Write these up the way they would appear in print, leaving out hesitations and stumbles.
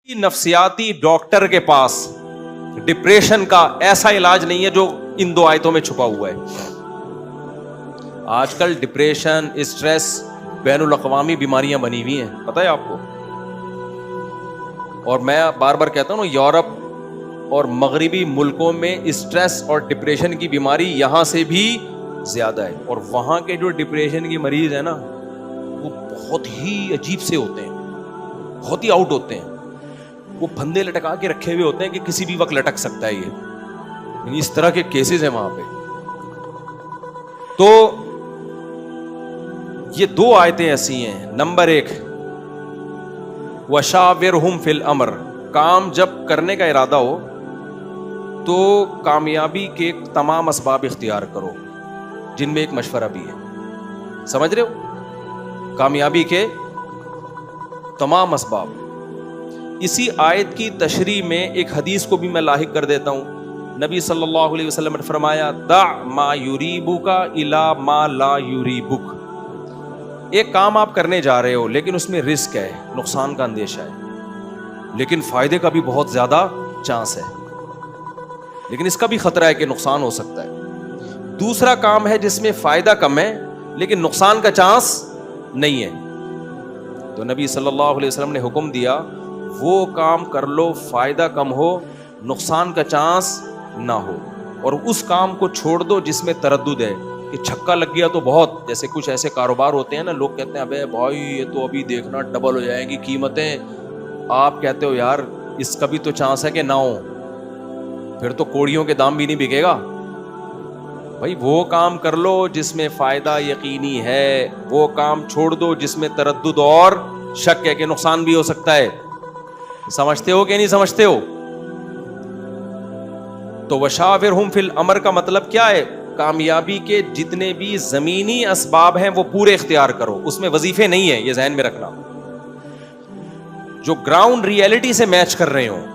نفسیاتی ڈاکٹر کے پاس ڈپریشن کا ایسا علاج نہیں ہے جو ان دو آیتوں میں چھپا ہوا ہے. آج کل ڈپریشن، اسٹریس بین الاقوامی بیماریاں بنی ہوئی ہیں، پتہ ہے آپ کو. اور میں بار بار کہتا ہوں نا، یورپ اور مغربی ملکوں میں اسٹریس اور ڈپریشن کی بیماری یہاں سے بھی زیادہ ہے. اور وہاں کے جو ڈپریشن کے مریض ہیں نا، وہ بہت ہی عجیب سے ہوتے ہیں، بہت ہی آؤٹ ہوتے ہیں. وہ پھندے لٹکا کے رکھے ہوئے ہوتے ہیں کہ کسی بھی وقت لٹک سکتا ہے. یہ اس طرح کے کیسز ہیں وہاں پہ. تو یہ دو آیتیں ایسی ہیں. نمبر 1، وَشَاوِرْهُمْ فِي الْأَمْرِ، کام جب کرنے کا ارادہ ہو تو کامیابی کے تمام اسباب اختیار کرو، جن میں ایک مشورہ بھی ہے. سمجھ رہے ہو؟ کامیابی کے تمام اسباب. اسی آیت کی تشریح میں ایک حدیث کو بھی میں لاحق کر دیتا ہوں. نبی صلی اللہ علیہ وسلم نے فرمایا، دع ما یریبک الی ما لا یریبک. ایک کام آپ کرنے جا رہے ہو لیکن اس میں رسک ہے، نقصان کا اندیشہ ہے، لیکن فائدے کا بھی بہت زیادہ چانس ہے، لیکن اس کا بھی خطرہ ہے کہ نقصان ہو سکتا ہے. دوسرا کام ہے جس میں فائدہ کم ہے لیکن نقصان کا چانس نہیں ہے. تو نبی صلی اللہ علیہ وسلم نے حکم دیا، وہ کام کر لو فائدہ کم ہو، نقصان کا چانس نہ ہو، اور اس کام کو چھوڑ دو جس میں تردد ہے کہ چھکا لگ گیا تو بہت. جیسے کچھ ایسے کاروبار ہوتے ہیں نا، لوگ کہتے ہیں ابے بھائی یہ تو ابھی دیکھنا ڈبل ہو جائیں گی قیمتیں. آپ کہتے ہو یار اس کا بھی تو چانس ہے کہ نہ ہو، پھر تو کوڑیوں کے دام بھی نہیں بکے گا. بھائی وہ کام کر لو جس میں فائدہ یقینی ہے، وہ کام چھوڑ دو جس میں تردد اور شک ہے کہ نقصان بھی ہو سکتا ہے. سمجھتے ہو کہ نہیں سمجھتے ہو؟ تو وشاورہم فی الامر کا مطلب کیا ہے؟ کامیابی کے جتنے بھی زمینی اسباب ہیں وہ پورے اختیار کرو. اس میں وظیفے نہیں ہیں، یہ ذہن میں رکھنا، جو گراؤنڈ ریئلٹی سے میچ کر رہے ہوں.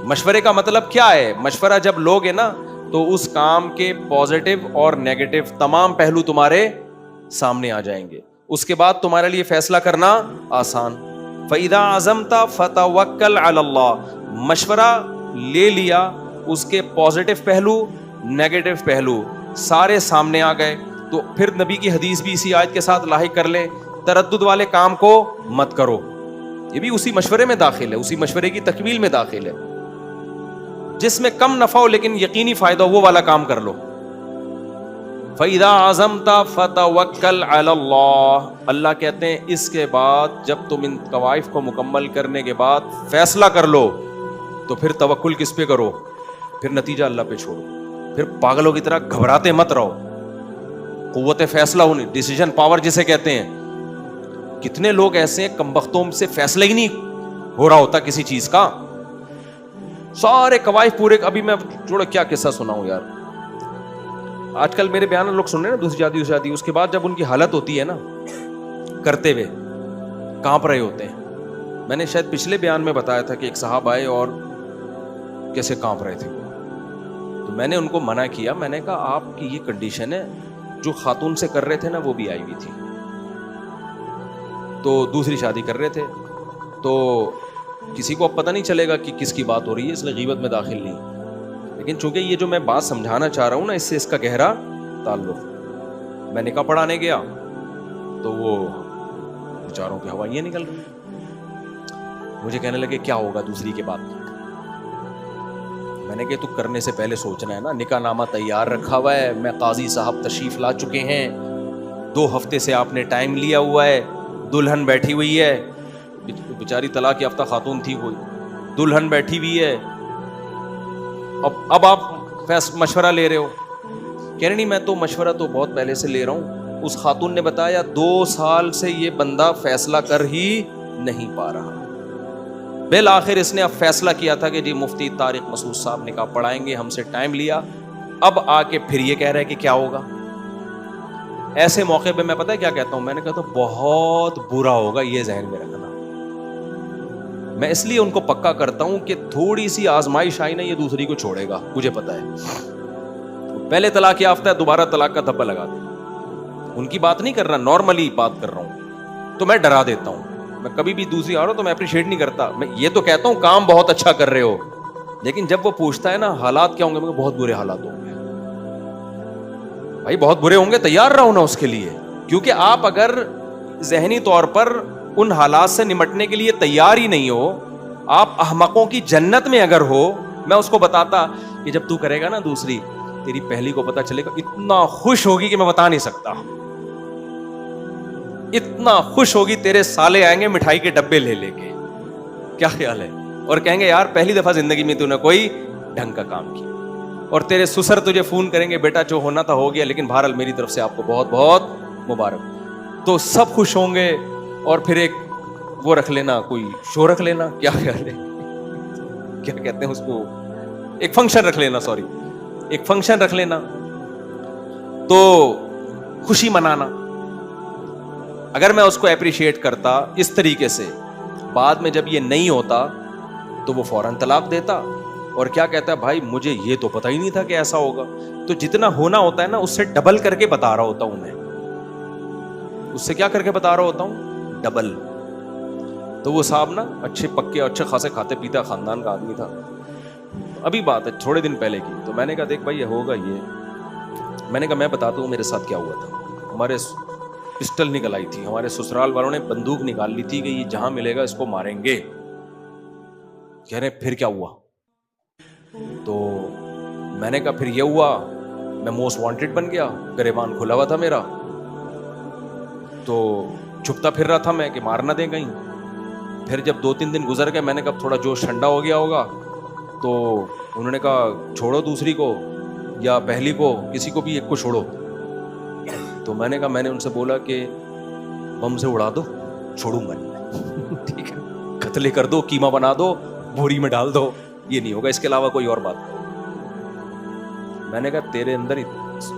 مشورے کا مطلب کیا ہے؟ مشورہ جب لوگے نا تو اس کام کے پازیٹیو اور نیگیٹو تمام پہلو تمہارے سامنے آ جائیں گے. اس کے بعد تمہارے لیے فیصلہ کرنا آسان. فَإِذَا عَزَمْتَ فَتَوَكَّلْ عَلَى اللَّهِ، مشورہ لے لیا، اس کے پازیٹیو پہلو نیگیٹو پہلو سارے سامنے آ گئے، تو پھر نبی کی حدیث بھی اسی آیت کے ساتھ لاحق کر لیں، تردد والے کام کو مت کرو. یہ بھی اسی مشورے میں داخل ہے، اسی مشورے کی تکمیل میں داخل ہے. جس میں کم نفع ہو لیکن یقینی فائدہ ہو وہ والا کام کر لو. فَإِذَا عَزَمْتَ فَتَوَكَّلْ عَلَى اللَّهِ، اللہ کہتے ہیں اس کے بعد جب تم ان قوائف کو مکمل کرنے کے بعد فیصلہ کر لو تو پھر توکل کس پہ کرو؟ پھر نتیجہ اللہ پہ چھوڑو. پھر پاگلوں کی طرح گھبراتے مت رہو. قوت فیصلہ ہونی، ڈیسیجن پاور جسے کہتے ہیں. کتنے لوگ ایسے ہیں کمبختوں سے فیصلہ ہی نہیں ہو رہا ہوتا کسی چیز کا، سارے قوائف پورے. ابھی میں چھوڑو کیا قصہ سناؤں یار، آج کل میرے بیان لوگ سن رہے ہیں نا، دوسری شادی، اس کے بعد جب ان کی حالت ہوتی ہے نا کرتے ہوئے کانپ رہے ہوتے ہیں. میں نے شاید پچھلے بیان میں بتایا تھا کہ ایک صاحب آئے اور کیسے کانپ رہے تھے، تو میں نے ان کو منع کیا. میں نے کہا آپ کی یہ کنڈیشن ہے، جو خاتون سے کر رہے تھے نا وہ بھی آئی ہوئی تھی، تو دوسری شادی کر رہے تھے، تو کسی کو اب پتہ نہیں چلے گا کہ کس کی بات ہو رہی ہے، اس لیے غیبت میں داخل نہیں. لیکن چونکہ یہ جو میں بات سمجھانا چاہ رہا ہوں نا، اس سے اس کا گہرا تعلق. میں نکاح پڑھانے گیا تو وہ بیچاروں کی ہوائیاں نکل رہی، مجھے کہنے لگے کیا ہوگا دوسری کے بعد. میں نے کہا تو کرنے سے پہلے سوچنا ہے نا، نکاح نامہ تیار رکھا ہوا ہے، میں قاضی صاحب تشریف لا چکے ہیں، 2 ہفتے سے آپ نے ٹائم لیا ہوا ہے، دلہن بیٹھی ہوئی ہے، بیچاری طلاق یافتہ خاتون تھی، کوئی دلہن بیٹھی ہوئی ہے. اب آپ مشورہ لے رہے ہو. کہہ رہے نہیں میں تو مشورہ تو بہت پہلے سے لے رہا ہوں. اس خاتون نے بتایا 2 سال سے یہ بندہ فیصلہ کر ہی نہیں پا رہا. بالآخر اس نے اب فیصلہ کیا تھا کہ جی مفتی طارق مسعود صاحب نکاح پڑھائیں گے، ہم سے ٹائم لیا. اب آ کے پھر یہ کہہ رہے ہیں کہ کیا ہوگا. ایسے موقع پہ میں پتہ کیا کہتا ہوں؟ میں نے کہا تو بہت برا ہوگا، یہ ذہن میں رکھنا. میں اس لیے ان کو پکا کرتا ہوں کہ تھوڑی سی آزمائش آئی نا، یہ دوسری کو چھوڑے گا، مجھے پتا ہے. پہلے طلاق یافتہ ہے، دوبارہ طلاق کا دھبا لگا دے. ان کی بات نہیں کر رہا، نارملی بات کر رہا ہوں. تو میں ڈرا دیتا ہوں میں کبھی بھی دوسری عورت تو میں اپریشیٹ نہیں کرتا, میں یہ تو کہتا ہوں کام بہت اچھا کر رہے ہو, لیکن جب وہ پوچھتا ہے نا حالات کیا ہوں گے, میں بہت برے حالات ہوں گے بھائی, بہت برے ہوں گے, تیار رہو نا اس کے لیے, کیونکہ آپ اگر ذہنی طور پر ان حالات سے نمٹنے کے لیے تیار ہی نہیں ہو, آپ احمقوں کی جنت میں اگر ہو, میں اس کو بتاتا کہ جب تو کرے گا نا دوسری, تیری پہلی کو پتا چلے گا اتنا خوش ہوگی کہ میں بتا نہیں سکتا, اتنا خوش ہوگی, تیرے سالے آئیں گے مٹھائی کے ڈبے لے لے کے, کیا خیال ہے, اور کہیں گے یار پہلی دفعہ زندگی میں تو نے کوئی ڈھنگ کا کام کیا, اور تیرے سسر تجھے فون کریں گے بیٹا جو ہونا تھا ہو گیا, لیکن بہرحال میری طرف سے آپ کو بہت بہت مبارک. تو سب خوش ہوں گے, اور پھر ایک وہ رکھ لینا, کوئی شو رکھ لینا, کیا خیال ہے, کیا کہتے ہیں اس کو, ایک فنکشن رکھ لینا, سوری ایک فنکشن رکھ لینا, تو خوشی منانا. اگر میں اس کو اپریشیٹ کرتا اس طریقے سے, بعد میں جب یہ نہیں ہوتا تو وہ فوراً طلاق دیتا, اور کیا کہتا ہے بھائی مجھے یہ تو پتہ ہی نہیں تھا کہ ایسا ہوگا. تو جتنا ہونا ہوتا ہے نا اس سے ڈبل کر کے بتا رہا ہوتا ہوں میں, اس سے کیا کر کے بتا رہا ہوتا ہوں, ڈبل. تو وہ صاحب نا اچھے پکے اچھے خاصے کھاتے پیتا خاندان کا آدمی تھا, ابھی بات ہے تھوڑے دن پہلے کی. تو میں نے کہا دیکھ بھائی یہ ہوگا یہ, میں نے کہا میں بتاتا ہوں میرے ساتھ کیا ہوا تھا. ہمارے پسٹل نکل آئی تھی, ہمارے سسرال والوں نے بندوق نکال لی تھی کہ یہ جہاں ملے گا اس کو ماریں گے. کہہ رہے پھر کیا ہوا, تو میں نے کہا پھر یہ ہوا, میں موسٹ وانٹیڈ بن گیا, گریبان کھلا ہوا تھا میرا, تو چھپتا پھر رہا تھا میں کہ مار نہ دیں کہیں. پھر جب 2-3 دن گزر گئے, میں نے کہا تھوڑا جوش ٹھنڈا ہو گیا ہوگا, تو انہوں نے کہا چھوڑو دوسری کو یا پہلی کو, کسی کو بھی ایک کو چھوڑو. تو میں نے کہا, میں نے ان سے بولا کہ بم سے اڑا دو, چھوڑوں گا نہیں, ٹھیک ہے, قتل کر دو, قیمہ بنا دو, بوری میں ڈال دو, یہ نہیں ہوگا, اس کے علاوہ کوئی اور بات کرو. میں نے کہا تیرے اندر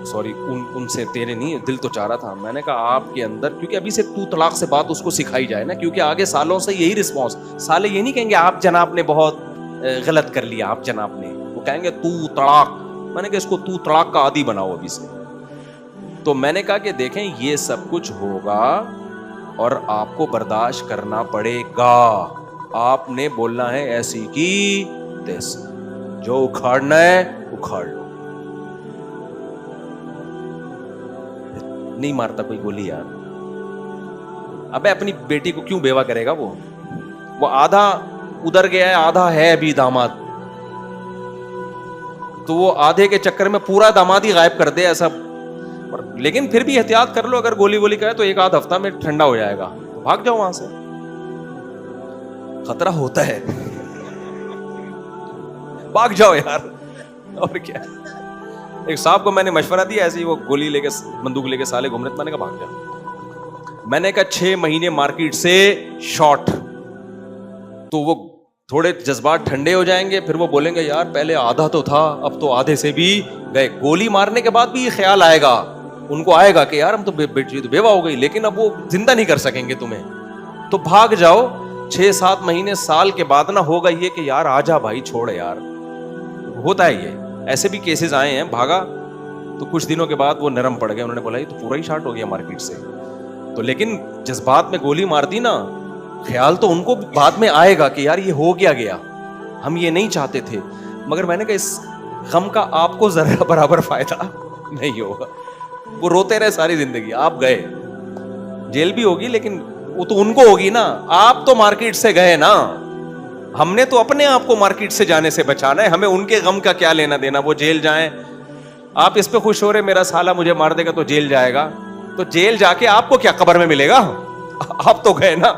سوری ان سے تیرے نہیں, دل تو چاہ رہا تھا. میں نے کہا آپ کے اندر, کیونکہ ابھی سے تو طلاق سے بات اس کو سکھائی جائے نا, کیونکہ آگے سالوں سے یہی رسپانس, سالے یہ نہیں کہیں گے آپ جناب نے بہت غلط کر لیا, آپ جناب نے, وہ کہیں گے تو طلاق. میں نے کہا اس کو تو طلاق کا عادی بناؤ ابھی سے. تو میں نے کہا کہ دیکھیں یہ سب کچھ ہوگا اور آپ کو برداشت کرنا پڑے گا, آپ نے بولنا ہے ایسی کی تیسی, جو اکھاڑنا ہے اکھاڑ لو. نہیں مارتا کوئی گولی یار, ابے اپنی بیٹی کو کیوں بیوہ کرے گا, وہ آدھا ادھر گیا ہے, آدھا ہے ابھی داماد, تو وہ آدھے کے چکر میں پورا داماد ہی غائب کر دے ایسا. لیکن پھر بھی احتیاط کر لو, اگر گولی وولی کا ہے تو 1-8 ہفتہ میں ٹھنڈا ہو جائے گا, بھاگ جاؤ وہاں سے, خطرہ ہوتا ہے, بھاگ جاؤ یار. اور کیا, ایک صاحب کو میں نے مشورہ دیا ایسے ہی, وہ گولی لے کے بندوق لے کے سالے گھوم رہے, میں نے کہا بھاگ جاؤ. میں نے کہا 6 مہینے مارکیٹ سے شارٹ, تو وہ تھوڑے جذبات ٹھنڈے ہو جائیں گے, پھر وہ بولیں گے یار پہلے آدھا تو تھا, اب تو آدھے سے بھی گئے. گولی مارنے کے بعد بھی یہ خیال آئے گا, ان کو آئے گا کہ یار ہم تو بیوہ ہو گئی, لیکن اب وہ زندہ نہیں کر سکیں گے تمہیں, تو بھاگ جاؤ. 6-7 مہینے سال کے بعد نہ ہوگا یہ کہ یار آجا بھائی چھوڑ یار, ہوتا ہے یہ, ایسے بھی کیسز آئے ہیں. بھاگا تو کچھ دنوں کے بعد وہ نرم پڑ گئے, انہوں نے بولا یہ تو پورا ہی شارٹ ہو گیا مارکیٹ سے. تو لیکن جذبات میں گولی مار دی نا, خیال تو ان کو بعد میں آئے گا کہ یار یہ ہو گیا, ہم یہ نہیں چاہتے تھے. مگر میں نے کہا اس غم کا آپ کو ذرا برابر فائدہ نہیں ہوگا, وہ روتے رہے ساری زندگی, آپ گئے, جیل بھی ہوگی لیکن وہ تو ان کو ہوگی نا, آپ تو مارکیٹ سے گئے نا, ہم نے تو اپنے آپ کو مارکیٹ سے جانے سے بچانا ہے, ہمیں ان کے غم کا کیا لینا دینا, وہ جیل جائیں. آپ اس پہ خوش ہو رہے میرا سالہ مجھے مار دے گا تو جیل جائے گا, تو جیل جا کے آپ کو کیا قبر میں ملے گا, آپ تو گئے نا.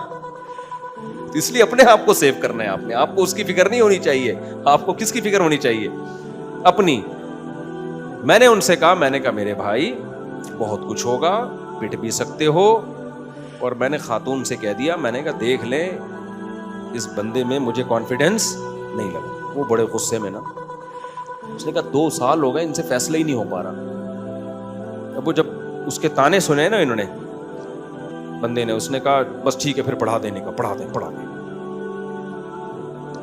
اس لیے اپنے آپ کو سیو کرنا ہے, آپ کو اس کی فکر نہیں ہونی چاہیے. آپ کو کس کی فکر ہونی چاہیے, اپنی. میں نے ان سے کہا, میں نے کہا میرے بھائی بہت کچھ ہوگا, پٹ بھی سکتے ہو. اور میں نے خاتون سے کہہ دیا, میں نے کہا دیکھ لیں اس بندے میں مجھے کانفیڈنس نہیں لگا. وہ بڑے غصے میں نا, اس نے کہا 2 سال ہو گئے ان سے فیصلہ ہی نہیں ہو پا رہا. اب وہ جب اس کے تانے سنے نا انہوں نے, بندے نے, اس نے کہا بس ٹھیک ہے پھر پڑھا دینے کا, پڑھا دیں.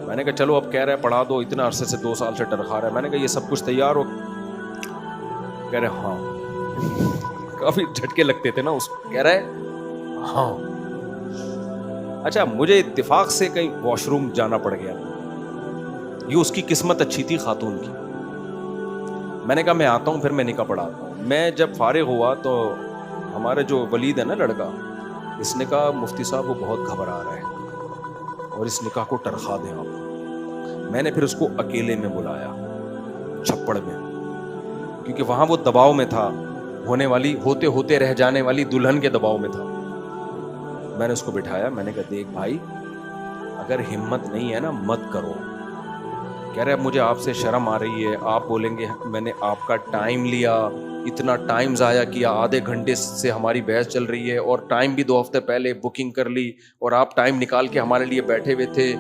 میں نے کہا چلو اب کہہ رہے پڑھا دو, اتنا عرصے سے 2 سال سے ڈر کھا رہا ہے. میں نے کہا یہ سب کچھ تیار ہو, کہہ رہے ہاں. کافی جھٹکے لگتے تھے نا اس, کہہ رہے ہاں. اچھا مجھے اتفاق سے کہیں واش روم جانا پڑ گیا, یہ اس کی قسمت اچھی تھی خاتون کی. میں نے کہا میں آتا ہوں, پھر میں نکاح پڑھاتا ہوں. میں جب فارغ ہوا تو ہمارے جو ولید ہے نا لڑکا, اس نے کہا مفتی صاحب وہ بہت گھبرا رہا ہے اور اس نکاح کو ٹرخا دیں آپ. میں نے پھر اس کو اکیلے میں بلایا چھپڑ میں, کیونکہ وہاں وہ دباؤ میں تھا, ہوتے ہوتے رہ جانے والی دلہن کے دباؤ میں تھا. میں نے اس کو بٹھایا, میں نے کہا دیکھ بھائی اگر ہمت نہیں ہے نا مت کرو. کہہ رہے اب مجھے آپ سے شرم آ رہی ہے, آپ بولیں گے میں نے آپ کا ٹائم لیا, اتنا ٹائم ضائع کیا, آدھے گھنٹے سے ہماری بحث چل رہی ہے اور ٹائم بھی 2 ہفتے پہلے بکنگ کر لی اور آپ ٹائم نکال کے ہمارے لیے بیٹھے ہوئے تھے,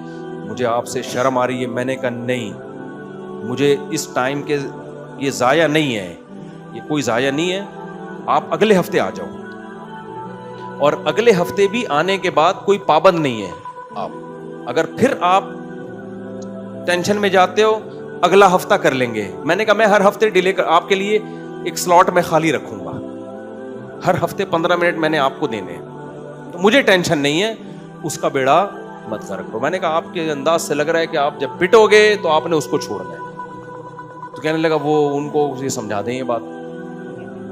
مجھے آپ سے شرم آ رہی ہے. میں نے کہا نہیں, مجھے اس ٹائم کے یہ ضائع نہیں ہے, یہ کوئی ضائع نہیں ہے, آپ اگلے ہفتے آ جاؤ. اور اگلے ہفتے بھی آنے کے بعد کوئی پابند نہیں ہے. آپ اگر پھر آپ ٹینشن میں جاتے ہو اگلا ہفتہ کر لیں گے. میں نے کہا میں ہر ہفتے ڈیلے کر آپ کے لیے ایک سلاٹ میں خالی رکھوں گا, ہر ہفتے 15 منٹ میں نے آپ کو دینے, تو مجھے ٹینشن نہیں ہے, اس کا بیڑا مت غرق کرو. میں نے کہا آپ کے انداز سے لگ رہا ہے کہ آپ جب پٹو گے تو آپ نے اس کو چھوڑنا ہے. تو کہنے لگا وہ ان کو یہ سمجھا دیں یہ بات,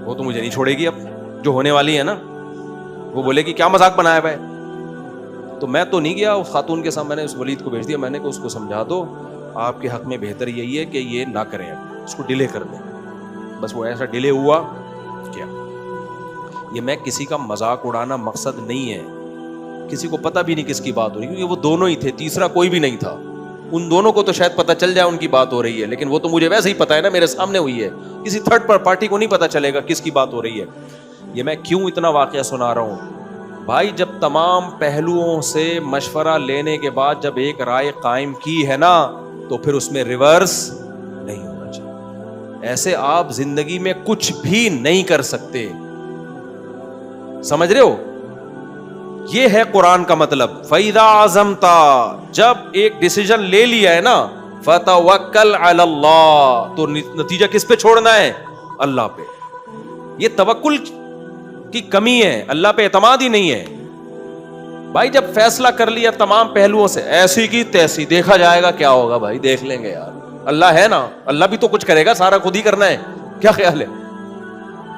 وہ تو مجھے نہیں چھوڑے گی, اب جو ہونے والی ہے نا وہ بولے کہ کیا مذاق بنایا بھائی. تو میں تو نہیں گیا اس خاتون کے ساتھ, میں نے اس ولید کو بھیج دیا, میں نے کہا اس کو سمجھا دو آپ کے حق میں بہتر یہی ہے کہ یہ نہ کریں, اس کو ڈیلے کر دیں. بس وہ ایسا ڈیلے ہوا کیا. یہ میں کسی کا مذاق اڑانا مقصد نہیں ہے, کسی کو پتہ بھی نہیں کس کی بات ہو رہی, کیونکہ وہ دونوں ہی تھے, تیسرا کوئی بھی نہیں تھا. ان دونوں کو تو شاید پتہ چل جائے ان کی بات ہو رہی ہے, لیکن وہ تو مجھے ویسے ہی پتہ ہے نا میرے سامنے ہوئی ہے, کسی تھرڈ پارٹی کو نہیں پتہ چلے گا کس کی بات ہو رہی ہے. یہ میں کیوں اتنا واقعہ سنا رہا ہوں بھائی, جب تمام پہلوؤں سے مشورہ لینے کے بعد جب ایک رائے قائم کی ہے نا تو پھر اس میں ریورس نہیں ہونا چاہیے. ایسے آپ زندگی میں کچھ بھی نہیں کر سکتے, سمجھ رہے ہو؟ یہ ہے قرآن کا مطلب. فَإِذَا عَزَمْتَ, جب ایک ڈیسیژن لے لیا ہے نا, فَتَوَكَّلْ عَلَى اللَّهِ, تو نتیجہ کس پہ چھوڑنا ہے؟ اللہ پہ. یہ توکل کی کمی ہے, اللہ پہ اعتماد ہی نہیں ہے. بھائی جب فیصلہ کر لیا تمام پہلوؤں سے, ایسی کی تیسی, دیکھا جائے گا کیا ہوگا بھائی, دیکھ لیں گے یار, اللہ ہے نا, اللہ بھی تو کچھ کرے گا, سارا خود ہی کرنا ہے, کیا خیال ہے؟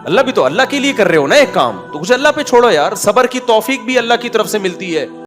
اللہ بھی تو اللہ کے لیے کر رہے ہو نا ایک کام, تو کچھ اللہ پہ چھوڑو یار. صبر کی توفیق بھی اللہ کی طرف سے ملتی ہے.